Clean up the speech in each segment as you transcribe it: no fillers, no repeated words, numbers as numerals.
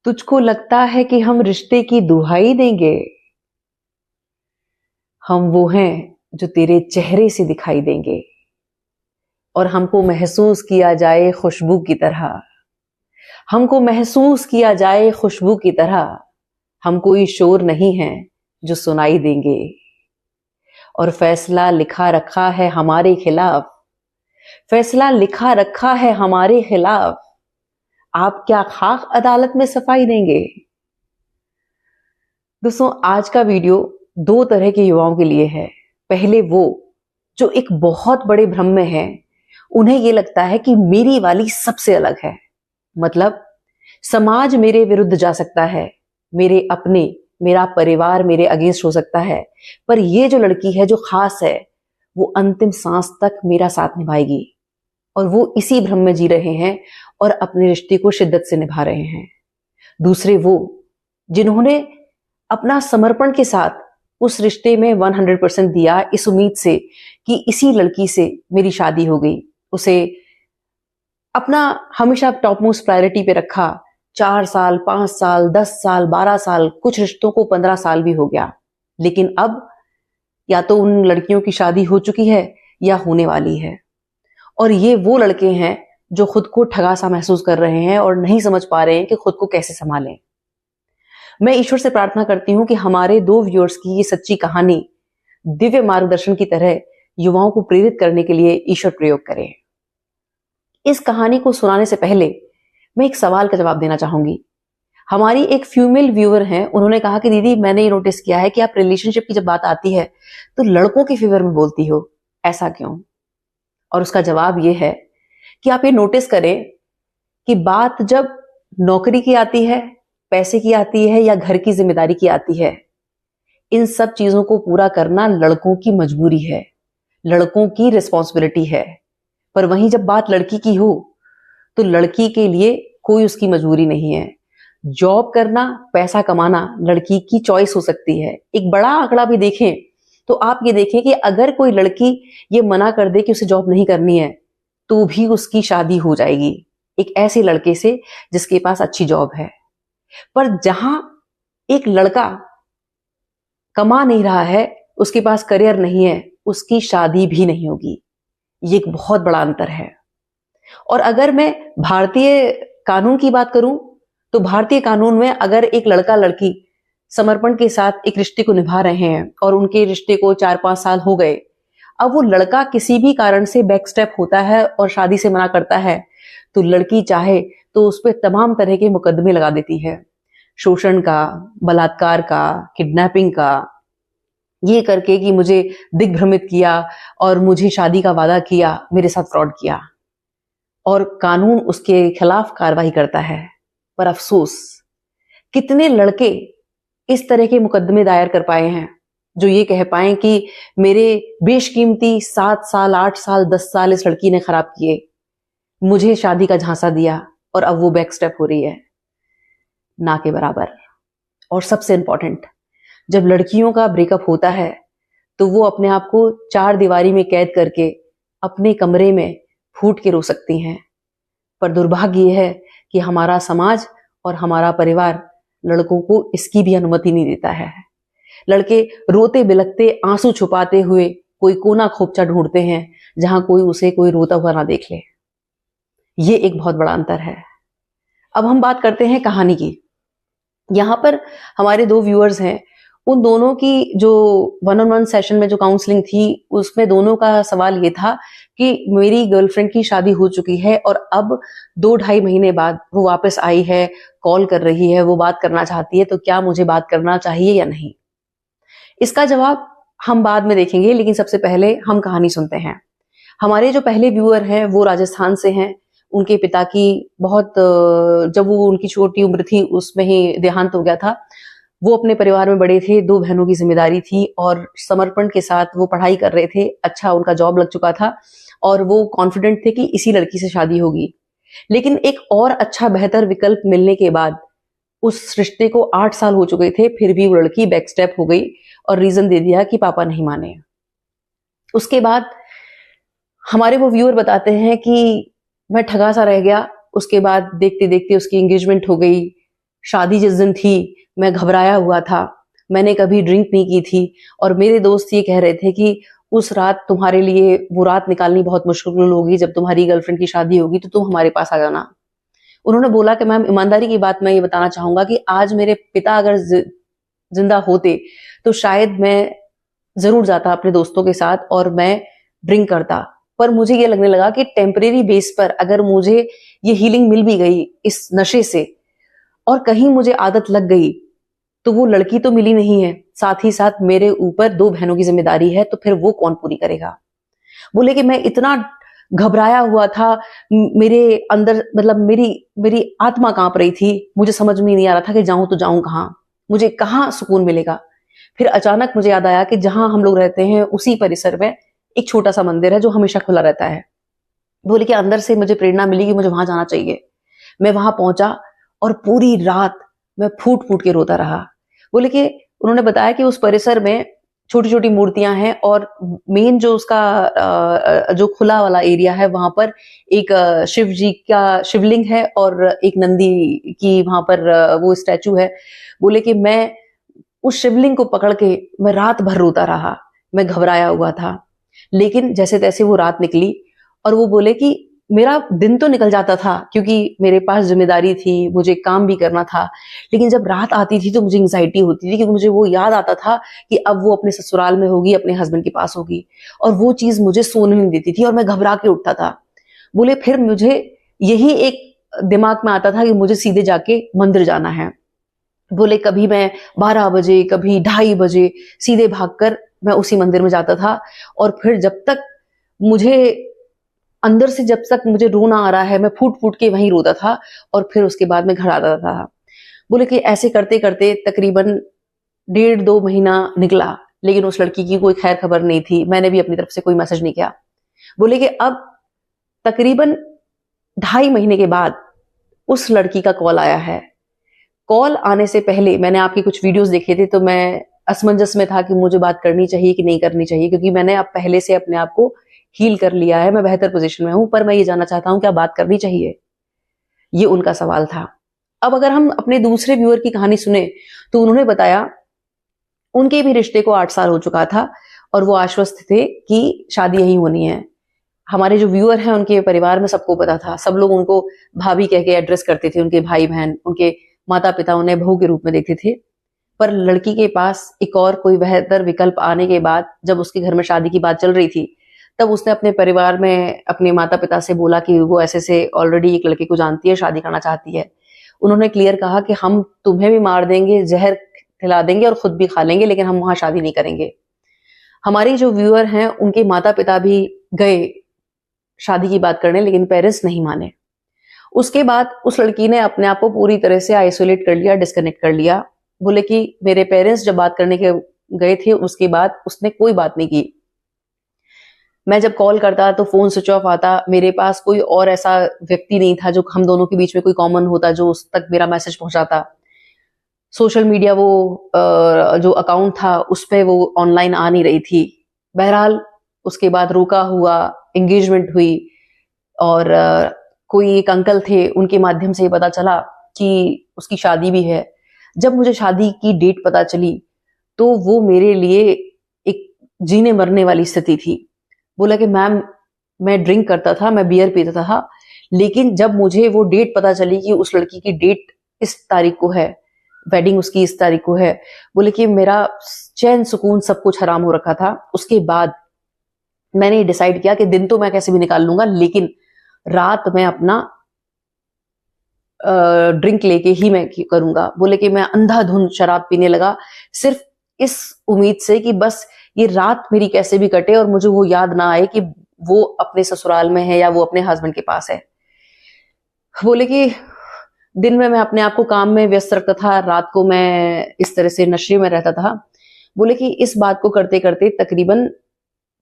तुझको लगता है कि हम रिश्ते की दुहाई देंगे? हम वो हैं जो तेरे चेहरे से दिखाई देंगे और हमको महसूस किया जाए खुशबू की तरह। हमको महसूस किया जाए खुशबू की तरह। हम कोई शोर नहीं है जो सुनाई देंगे और फैसला लिखा रखा है हमारे खिलाफ। फैसला लिखा रखा है हमारे खिलाफ। आप क्या खाक अदालत में सफाई देंगे? दोस्तों, आज का वीडियो दो तरह के युवाओं के लिए है। पहले वो जो एक बहुत बड़े भ्रम में है, उन्हें ये लगता है कि मेरी वाली सबसे अलग है, मतलब समाज मेरे विरुद्ध जा सकता है, मेरे अपने, मेरा परिवार मेरे अगेंस्ट हो सकता है, पर ये जो लड़की है जो खास है, वो अंतिम सांस तक मेरा साथ निभाएगी। और वो इसी भ्रम में जी रहे हैं और अपने रिश्ते को शिद्दत से निभा रहे हैं। दूसरे वो जिन्होंने अपना समर्पण के साथ उस रिश्ते में 100% दिया, इस उम्मीद से कि इसी लड़की से मेरी शादी हो गई, उसे अपना हमेशा टॉप मोस्ट प्रायोरिटी पे रखा। 4 साल, 5 साल, 10 साल, 12 साल, कुछ रिश्तों को 15 साल भी हो गया, लेकिन अब या तो उन लड़कियों की शादी हो चुकी है या होने वाली है। और ये वो लड़के हैं जो खुद को ठगा सा महसूस कर रहे हैं और नहीं समझ पा रहे हैं कि खुद को कैसे संभालें। मैं ईश्वर से प्रार्थना करती हूं कि हमारे दो व्यूअर्स की ये सच्ची कहानी दिव्य मार्गदर्शन की तरह युवाओं को प्रेरित करने के लिए ईश्वर प्रयोग करे। इस कहानी को सुनाने से पहले मैं एक सवाल का जवाब देना चाहूंगी। हमारी एक फीमेल व्यूअर हैं, उन्होंने कहा कि दीदी, मैंने ये नोटिस किया है कि आप रिलेशनशिप की जब बात आती है तो लड़कों के फेवर में बोलती हो, ऐसा क्यों? और उसका जवाब ये है कि आप ये नोटिस करें कि बात जब नौकरी की आती है, पैसे की आती है या घर की जिम्मेदारी की आती है, इन सब चीजों को पूरा करना लड़कों की मजबूरी है, लड़कों की रिस्पॉन्सिबिलिटी है। पर वहीं जब बात लड़की की हो तो लड़की के लिए कोई उसकी मजबूरी नहीं है। जॉब करना, पैसा कमाना लड़की की चॉइस हो सकती है। एक बड़ा आंकड़ा भी देखें तो आप ये देखें कि अगर कोई लड़की ये मना कर दे कि उसे जॉब नहीं करनी है, तो भी उसकी शादी हो जाएगी एक ऐसे लड़के से जिसके पास अच्छी जॉब है। पर जहां एक लड़का कमा नहीं रहा है, उसके पास करियर नहीं है, उसकी शादी भी नहीं होगी। ये एक बहुत बड़ा अंतर है। और अगर मैं भारतीय कानून की बात करूं तो भारतीय कानून में अगर एक लड़का लड़की समर्पण के साथ एक रिश्ते को निभा रहे हैं और उनके रिश्ते को 4-5 साल हो गए, अब वो लड़का किसी भी कारण से बैक स्टेप होता है और शादी से मना करता है, तो लड़की चाहे तो उस पर तमाम तरह के मुकदमे लगा देती है, शोषण का, बलात्कार का, किडनैपिंग का, ये करके कि मुझे दिग्भ्रमित किया और मुझे शादी का वादा किया, मेरे साथ फ्रॉड किया, और कानून उसके खिलाफ कार्रवाई करता है। पर अफसोस, कितने लड़के इस तरह के मुकदमे दायर कर पाए हैं जो ये कह पाए कि मेरे बेशकीमती 7 साल, 8 साल, 10 साल इस लड़की ने खराब किए, मुझे शादी का झांसा दिया और अब वो बैक स्टेप हो रही है। ना के बराबर। और सबसे इंपॉर्टेंट, जब लड़कियों का ब्रेकअप होता है तो वो अपने आप को 4 दीवारी में कैद करके अपने कमरे में फूट के रो सकती हैं। पर दुर्भाग्य यह है कि हमारा समाज और हमारा परिवार लड़कों को इसकी भी अनुमति नहीं देता है। लड़के रोते बिलखते, आंसू छुपाते हुए कोई कोना खोपचा ढूंढते हैं जहां कोई रोता हुआ ना देख ले। ये एक बहुत बड़ा अंतर है। अब हम बात करते हैं कहानी की। यहां पर हमारे दो व्यूअर्स हैं, उन दोनों की जो 1-on-1 सेशन में जो काउंसलिंग थी, उसमें दोनों का सवाल ये था कि मेरी गर्लफ्रेंड की शादी हो चुकी है और अब 2-2.5 महीने बाद वो वापस आई है, कॉल कर रही है, वो बात करना चाहती है, तो क्या मुझे बात करना चाहिए या नहीं? इसका जवाब हम बाद में देखेंगे, लेकिन सबसे पहले हम कहानी सुनते हैं। हमारे जो पहले व्यूअर हैं वो राजस्थान से हैं। उनके पिता की जब वो उनकी छोटी उम्र थी उसमें ही देहांत हो गया था। वो अपने परिवार में बड़े थे, 2 बहनों की जिम्मेदारी थी और समर्पण के साथ वो पढ़ाई कर रहे थे। अच्छा, उनका जॉब लग चुका था और वो कॉन्फिडेंट थे कि इसी लड़की से शादी होगी। लेकिन एक और अच्छा बेहतर विकल्प मिलने के बाद उस रिश्ते को 8 साल हो चुके थे, फिर भी वो लड़की बैक स्टेप हो गई और रीजन दे दिया कि पापा नहीं माने। उसके बाद हमारे वो व्यूअर बताते हैं कि मैं ठगा सा रह गया। उसके बाद देखते देखते उसकी एंगेजमेंट हो गई, शादी जिस दिन थी मैं घबराया हुआ था, मैंने कभी ड्रिंक नहीं की थी और मेरे दोस्त ये कह रहे थे कि उस रात तुम्हारे लिए वो रात निकालनी बहुत मुश्किल होगी, जब तुम्हारी गर्लफ्रेंड की शादी होगी तो तुम हमारे पास आ जाना। उन्होंने बोला कि मैम ईमानदारी की बात मैं ये बताना चाहूंगा कि आज मेरे पिता अगर जिंदा होते तो शायद मैं जरूर जाता अपने दोस्तों के साथ और मैं ड्रिंक करता। पर मुझे ये लगने लगा कि टेम्परेरी बेस पर अगर मुझे ये हीलिंग मिल भी गई इस नशे से और कहीं मुझे आदत लग गई तो वो लड़की तो मिली नहीं है, साथ ही साथ मेरे ऊपर 2 बहनों की जिम्मेदारी है, तो फिर वो कौन पूरी करेगा। बोले कि मैं इतना घबराया हुआ था, मेरे अंदर मतलब मेरी मेरी आत्मा कांप रही थी, मुझे समझ में नहीं आ रहा था कि जाऊं तो जाऊं कहां, मुझे कहां सुकून मिलेगा। फिर अचानक मुझे याद आया कि जहां हम लोग रहते हैं उसी परिसर में एक छोटा सा मंदिर है जो हमेशा खुला रहता है। बोले कि अंदर से मुझे प्रेरणा मिली कि मुझे वहां जाना चाहिए। मैं वहां पहुंचा और पूरी रात मैं फूट फूट के रोता रहा। बोले कि उन्होंने बताया कि उस परिसर में छोटी छोटी मूर्तियां हैं और मेन जो उसका जो खुला वाला एरिया है वहां पर एक शिव जी का शिवलिंग है और एक नंदी की वहां पर वो स्टैचू है। बोले कि मैं उस शिवलिंग को पकड़ के मैं रात भर रोता रहा, मैं घबराया हुआ था। लेकिन जैसे तैसे वो रात निकली और वो बोले कि मेरा दिन तो निकल जाता था क्योंकि मेरे पास जिम्मेदारी थी, मुझे काम भी करना था, लेकिन जब रात आती थी तो मुझे एंग्जाइटी होती थी क्योंकि मुझे वो याद आता था कि अब वो अपने ससुराल में होगी, अपने हस्बैंड के पास होगी और वो चीज मुझे सोने नहीं देती थी और मैं घबरा के उठता था। बोले फिर मुझे यही एक दिमाग में आता था कि मुझे सीधे जाके मंदिर जाना है। बोले कभी मैं 12 बजे कभी 2:30 बजे सीधे भागकर मैं उसी मंदिर में जाता था और फिर जब तक मुझे अंदर से जब तक मुझे रोना आ रहा है मैं फूट फूट के वहीं रोता था और फिर उसके बाद में घर आता था। बोले कि ऐसे करते करते तकरीबन 1.5-2 महीना निकला, लेकिन उस लड़की की कोई खैर खबर नहीं थी, मैंने भी अपनी तरफ से कोई मैसेज नहीं किया। बोले कि अब तकरीबन 2.5 महीने के बाद उस लड़की का कॉल आया है। कॉल आने से पहले मैंने आपके कुछ वीडियोस देखे थे तो मैं असमंजस में था कि मुझे बात करनी चाहिए कि नहीं करनी चाहिए, क्योंकि मैंने अब पहले से अपने आप को हील कर लिया है, मैं बेहतर पोजीशन में हूं। पर मैं ये जानना चाहता हूं क्या बात करनी चाहिए, ये उनका सवाल था। अब अगर हम अपने दूसरे व्यूअर की कहानी सुने तो उन्होंने बताया उनके भी रिश्ते को 8 साल हो चुका था और वो आश्वस्त थे कि शादी यही होनी है। हमारे जो व्यूअर हैं उनके परिवार में सबको पता था, सब लोग उनको भाभी कह के एड्रेस करते थे, उनके भाई बहन उनके माता पिता उन्हें बहू के रूप में देखते थे। पर लड़की के पास एक और कोई बेहतर विकल्प आने के बाद जब उसके घर में शादी की बात चल रही थी तब उसने अपने परिवार में अपने माता पिता से बोला कि वो ऐसे से ऑलरेडी एक लड़के को जानती है, शादी करना चाहती है। उन्होंने क्लियर कहा कि हम तुम्हें भी मार देंगे, जहर खिला देंगे और खुद भी खा लेंगे, लेकिन हम वहां शादी नहीं करेंगे। हमारी जो व्यूअर हैं उनके माता पिता भी गए शादी की बात करने, लेकिन पेरेंट्स नहीं माने। उसके बाद उस लड़की ने अपने आप को पूरी तरह से आइसोलेट कर लिया, डिस्कनेक्ट कर लिया। बोले कि मेरे पेरेंट्स जब बात करने के गए थे उसके बाद उसने कोई बात नहीं की। मैं जब कॉल करता तो फोन स्विच ऑफ आता, मेरे पास कोई और ऐसा व्यक्ति नहीं था जो हम दोनों के बीच में कोई कॉमन होता जो उस तक मेरा मैसेज पहुंचाता। सोशल मीडिया वो जो अकाउंट था उस पर वो ऑनलाइन आ नहीं रही थी। बहरहाल उसके बाद रोका हुआ, एंगेजमेंट हुई और कोई एक अंकल थे उनके माध्यम से ये पता चला कि उसकी शादी भी है। जब मुझे शादी की डेट पता चली तो वो मेरे लिए एक जीने मरने वाली स्थिति थी। बोला कि मैम मैं ड्रिंक करता था, मैं बियर पीता था, लेकिन जब मुझे वो डेट पता चली कि उस लड़की की डेट इस तारीख को है, वेडिंग उसकी इस तारीख को है, बोले कि मेरा चैन सुकून सब कुछ हराम हो रखा था। उसके बाद मैंने डिसाइड किया कि दिन तो मैं कैसे भी निकाल लूंगा, लेकिन रात में अपना ड्रिंक लेके ही मैं करूंगा। बोले कि मैं अंधाधुंध शराब पीने लगा सिर्फ इस उम्मीद से कि बस ये रात मेरी कैसे भी कटे और मुझे वो याद ना आए कि वो अपने ससुराल में है या वो अपने हस्बैंड के पास है। बोले कि दिन में मैं अपने आप को काम में व्यस्त रखता था, रात को मैं इस तरह से नशे में रहता था। बोले कि इस बात को करते करते तकरीबन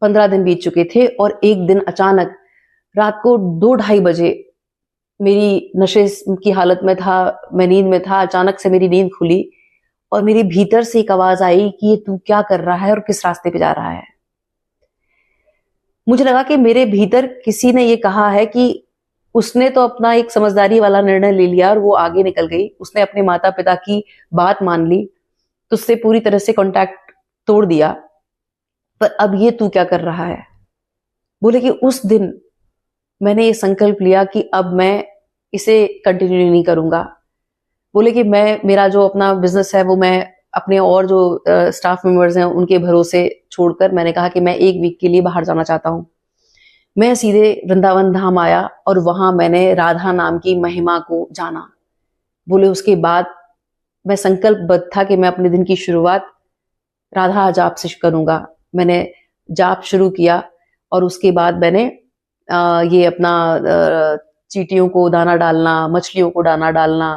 15 दिन बीत चुके थे और एक दिन अचानक रात को 2-2:30 बजे मेरी नशे की हालत में था, मैं नींद में था, अचानक से मेरी नींद खुली और मेरे भीतर से एक आवाज आई कि ये तू क्या कर रहा है और किस रास्ते पे जा रहा है। मुझे लगा कि मेरे भीतर किसी ने ये कहा है कि उसने तो अपना एक समझदारी वाला निर्णय ले लिया और वो आगे निकल गई। उसने अपने माता पिता की बात मान ली, तो उससे पूरी तरह से कांटेक्ट तोड़ दिया। पर अब ये तू क्या कर रहा है? बोले कि उस दिन मैंने ये संकल्प लिया कि अब मैं इसे कंटिन्यू नहीं करूंगा। बोले कि मेरा जो अपना बिजनेस है वो मैं अपने और जो स्टाफ मेंबर्स हैं उनके भरोसे छोड़कर मैंने कहा कि मैं 1 वीक के लिए बाहर जाना चाहता हूँ। मैं सीधे वृंदावन धाम आया और वहां मैंने राधा नाम की महिमा को जाना। बोले उसके बाद मैं संकल्पबद्ध था कि मैं अपने दिन की शुरुआत राधा जाप से करूंगा। मैंने जाप शुरू किया और उसके बाद मैंने ये अपना चींटियों को दाना डालना, मछलियों को दाना डालना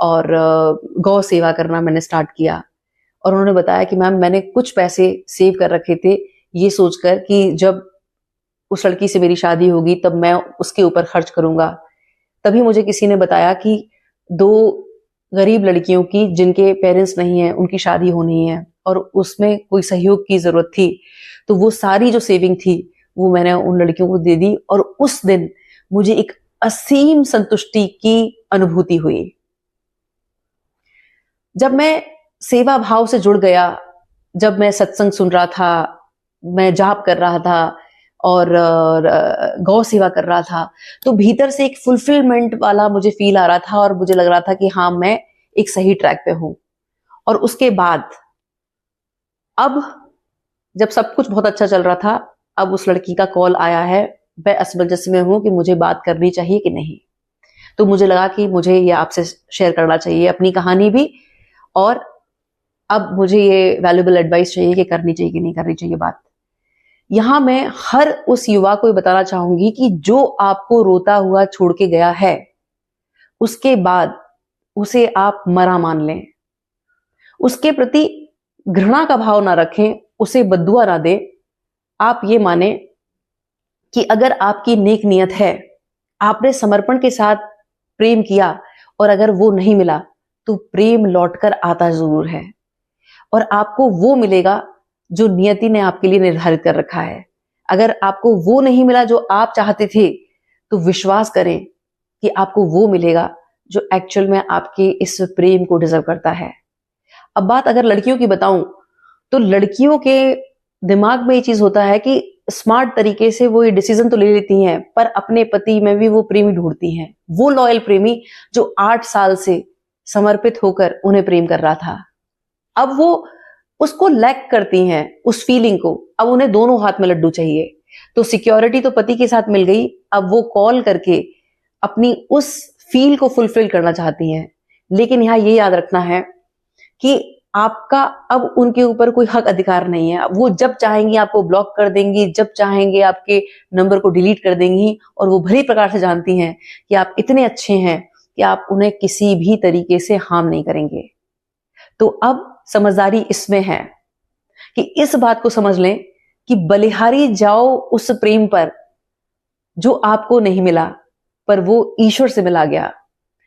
और गौ सेवा करना मैंने स्टार्ट किया। और उन्होंने बताया कि मैम मैंने कुछ पैसे सेव कर रखे थे ये सोचकर कि जब उस लड़की से मेरी शादी होगी तब मैं उसके ऊपर खर्च करूंगा। तभी मुझे किसी ने बताया कि 2 गरीब लड़कियों की जिनके पेरेंट्स नहीं है उनकी शादी होनी है और उसमें कोई सहयोग की जरूरत थी। तो वो सारी जो सेविंग थी वो मैंने उन लड़कियों को दे दी और उस दिन मुझे एक असीम संतुष्टि की अनुभूति हुई। जब मैं सेवा भाव से जुड़ गया, जब मैं सत्संग सुन रहा था, मैं जाप कर रहा था और गौ सेवा कर रहा था, तो भीतर से एक फुलफिलमेंट वाला मुझे फील आ रहा था और मुझे लग रहा था कि हाँ मैं एक सही ट्रैक पे हूं। और उसके बाद अब जब सब कुछ बहुत अच्छा चल रहा था, अब उस लड़की का कॉल आया है। मैं असमंजस में हूं कि मुझे बात करनी चाहिए कि नहीं। तो मुझे लगा कि मुझे ये आपसे शेयर करना चाहिए अपनी कहानी भी, और अब मुझे ये वैल्यूएबल एडवाइस चाहिए कि करनी चाहिए कि नहीं करनी चाहिए बात। यहां मैं हर उस युवा को बताना चाहूंगी कि जो आपको रोता हुआ छोड़ के गया है, उसके बाद उसे आप मरा मान लें, उसके प्रति घृणा का भाव ना रखें, उसे बद्दुआ ना दें। आप ये माने कि अगर आपकी नेक नियत है, आपने समर्पण के साथ प्रेम किया और अगर वो नहीं मिला तो प्रेम लौटकर आता जरूर है और आपको वो मिलेगा जो नियति ने आपके लिए निर्धारित कर रखा है। अगर आपको वो नहीं मिला जो आप चाहते थे, तो विश्वास करें कि आपको वो मिलेगा जो एक्चुअल में आपके इस प्रेम को डिजर्व करता है। अब बात अगर लड़कियों की बताऊं, तो लड़कियों के दिमाग में ये चीज होता है कि स्मार्ट तरीके से वो ये डिसीजन तो ले लेती हैं, पर अपने पति में भी वो प्रेमी ढूंढती हैं, वो लॉयल प्रेमी जो 8 साल से समर्पित होकर उन्हें प्रेम कर रहा था। अब वो उसको लैक करती हैं, उस फीलिंग को। अब उन्हें दोनों हाथ में लड्डू चाहिए। तो सिक्योरिटी तो पति के साथ मिल गई, अब वो कॉल करके अपनी उस फील को फुलफिल करना चाहती हैं। लेकिन यहां ये याद रखना है कि आपका अब उनके ऊपर कोई हक अधिकार नहीं है। वो जब चाहेंगी आपको ब्लॉक कर देंगी, जब चाहेंगे आपके नंबर को डिलीट कर देंगी, और वो भली प्रकार से जानती हैं कि आप इतने अच्छे हैं कि आप उन्हें किसी भी तरीके से हार्म नहीं करेंगे। तो अब समझदारी इसमें है कि इस बात को समझ लें कि बलिहारी जाओ उस प्रेम पर जो आपको नहीं मिला, पर वो ईश्वर से मिला गया।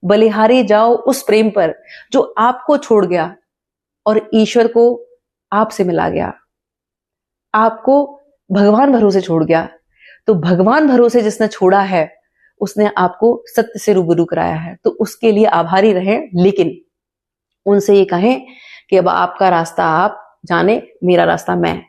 बलिहारी जाओ उस प्रेम पर जो आपको छोड़ गया और ईश्वर को आपसे मिला गया। आपको भगवान भरोसे छोड़ गया, तो भगवान भरोसे जिसने छोड़ा है उसने आपको सत्य से रूबरू कराया है। तो उसके लिए आभारी रहें, लेकिन उनसे ये कहें कि अब आपका रास्ता आप जाने, मेरा रास्ता मैं।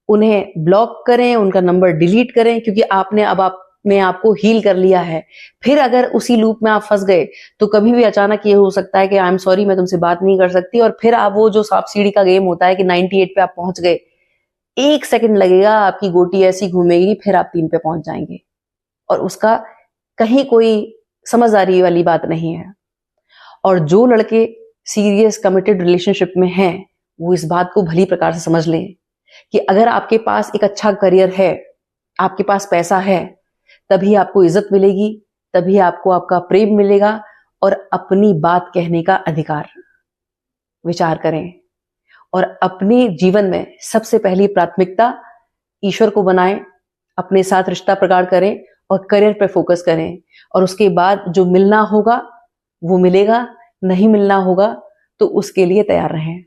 उन्हें ब्लॉक करें, उनका नंबर डिलीट करें, क्योंकि आपने अब आपने आपको हील कर लिया है। फिर अगर उसी लूप में आप फंस गए तो कभी भी अचानक ये हो सकता है कि आई एम सॉरी, मैं तुमसे बात नहीं कर सकती, और फिर आप वो जो सांप सीढ़ी का गेम होता है कि 98 पे आप पहुंच गए, 1 सेकंड लगेगा, आपकी गोटी ऐसी घूमेगी, फिर आप 3 पे पहुंच जाएंगे। और उसका कहीं कोई समझदारी वाली बात नहीं है। और जो लड़के सीरियस कमिटेड रिलेशनशिप में हैं, वो इस बात को भली प्रकार से समझ लें कि अगर आपके पास एक अच्छा करियर है, आपके पास पैसा है, तभी आपको इज्जत मिलेगी, तभी आपको आपका प्रेम मिलेगा और अपनी बात कहने का अधिकार। विचार करें और अपने जीवन में सबसे पहली प्राथमिकता ईश्वर को बनाएं, अपने साथ रिश्ता प्रगाढ़ करें और करियर पर फोकस करें। और उसके बाद जो मिलना होगा वो मिलेगा, नहीं मिलना होगा तो उसके लिए तैयार रहें।